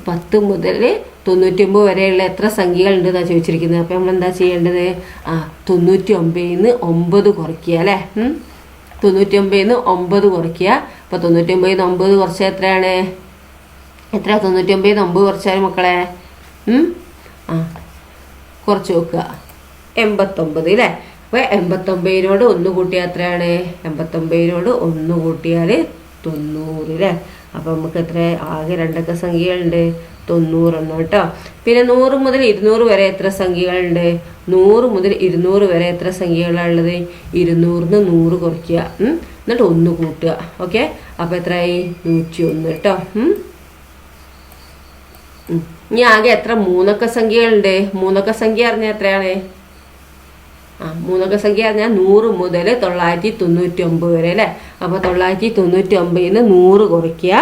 10 മുതൽ 99 വരെയുള്ള എത്ര സംഖ്യകൾ ഉണ്ടെന്നാണ് ചോദിച്ചിരിക്കുന്നത്. അപ്പോൾ നമ്മൾ എന്താ ചെയ്യേണ്ടത്? 99 9 കുറയ്ക്കുക അല്ലേ. 99 9 കുറയ്ക്കുക. അപ്പോൾ 99 9 കുറച്ചാൽ എത്രയാണ്? എത്ര? 99 9 കുറച്ചാൽ മക്കളെ കുറച്ച് നോക്കുക. 89 അല്ലേ. അപ്പോൾ 89നോട് 1 കൂട്ടിയാൽ എത്രയാണ്? 89നോട് 1 കൂട്ടിയാൽ 90 അല്ലേ. അപ്പോൾ നമുക്ക് എത്ര? ആകെ രണ്ടക്ക സംഖ്യകളുണ്ട്? 90 കേട്ടോ. പിന്നെ 100 മുതൽ 200 വരെ എത്ര സംഖ്യകളുണ്ട്? 100 മുതൽ 200 വരെ എത്ര സംഖ്യകളാണ് ഉള്ളത്? 200ന്ന് 100 കുറയ്ക്കുക, എന്നിട്ട് 1 കൂട്ടുക. ഓക്കെ, അപ്പോൾ എത്രയായി? 101 കേട്ടോ. ഇനി ആകെ എത്ര മൂന്നക്ക സംഖ്യകളുണ്ട്? മൂന്നക്ക സംഖ്യ അറിഞ്ഞാൽ എത്രയാണ്? മൂന്നക്ക സംഖ്യ പറഞ്ഞാൽ 100 മുതൽ 999 വരെ അല്ലേ. അപ്പോൾ 999ന്ന് 100 കുറയ്ക്കുക.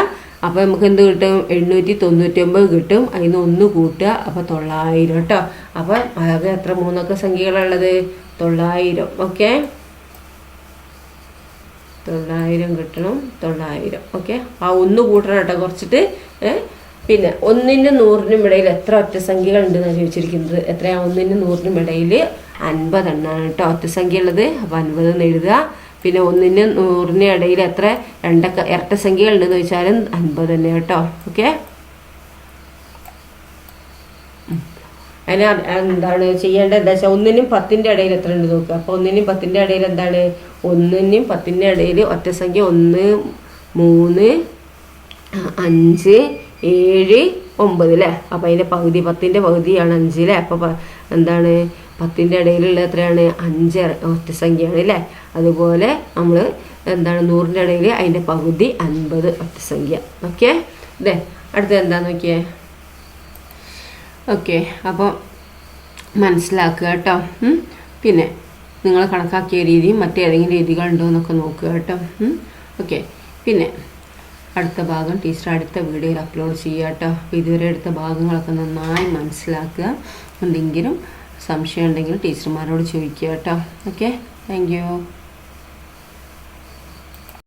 അപ്പോൾ നമുക്ക് എന്ത് കിട്ടും? 899 കിട്ടും. അതിന് 1 കൂട്ടുക. അപ്പോൾ 900 കേട്ടോ. അപ്പോൾ ആകെ എത്ര മൂന്നക്ക സംഖ്യകളുള്ളത്? 900. ഓക്കെ, 900 കിട്ടണം. 900. ഓക്കെ, ആ 1 കൂട്ടണം കേട്ടോ കുറച്ചിട്ട്. പിന്നെ 1നും 100നും ഇടയിൽ എത്ര ഒറ്റ സംഖ്യകൾ ഉണ്ടെന്നാണ് ചോദിച്ചിരിക്കുന്നത്. എത്രയാണ്? 1നും 100നും ഇടയിൽ 50 എണ്ണമാണ് കേട്ടോ ഒറ്റ സംഖ്യ ഉള്ളത്. അപ്പോൾ 50 എന്ന് എഴുതുക. പിന്നെ 1നും 100നും ഇടയിൽ എത്ര ഇരട്ട സംഖ്യകൾ ഉണ്ടെന്ന് ചോദിച്ചാലും 50 തന്നെ കേട്ടോ. ഓക്കെ, അതിന് എന്താണ് ചെയ്യേണ്ടത്? എന്താ വെച്ചാൽ 1നും 10ന്റെ ഇടയിൽ എത്ര ഉണ്ട് നോക്കുക. അപ്പോൾ 1നും 10ന്റെ ഇടയിൽ എന്താണ്? 1നും 10ന്റെ ഇടയിൽ ഒറ്റ സംഖ്യ 1, 3, 5, 7, 9 അല്ലേ. അപ്പോൾ അതിൻ്റെ പകുതി 10ന്റെ പകുതിയാണ് 5 അല്ലേ. അപ്പോൾ എന്താണ്? 10ന്റെ ഇടയിലുള്ള എത്രയാണ്? 5 ഒറ്റ സംഖ്യയാണ് അല്ലേ. അതുപോലെ നമ്മൾ എന്താണ്? 100ന്റെ ഇടയിൽ അതിൻ്റെ പകുതി 50 ഒറ്റ സംഖ്യ. ഓക്കെ, ഇതേ അടുത്തത് എന്താന്ന് നോക്കിയേ. ഓക്കെ, അപ്പോൾ മനസ്സിലാക്കുക കേട്ടോ. പിന്നെ നിങ്ങൾ കണക്കാക്കിയ രീതിയും മറ്റേതെങ്കിലും രീതികളുണ്ടോ എന്നൊക്കെ നോക്കുക കേട്ടോ. ഓക്കെ, പിന്നെ അടുത്ത ഭാഗം ടീച്ചർ അടുത്ത വീഡിയോയിൽ അപ്ലോഡ് ചെയ്യുക കേട്ടോ. അപ്പോൾ ഇതുവരെ എടുത്ത ഭാഗങ്ങളൊക്കെ നന്നായി മനസ്സിലാക്കുക. എന്തെങ്കിലും സംശയം ഉണ്ടെങ്കിൽ ടീച്ചർമാരോട് ചോദിക്കുക കേട്ടോ. Okay, thank you.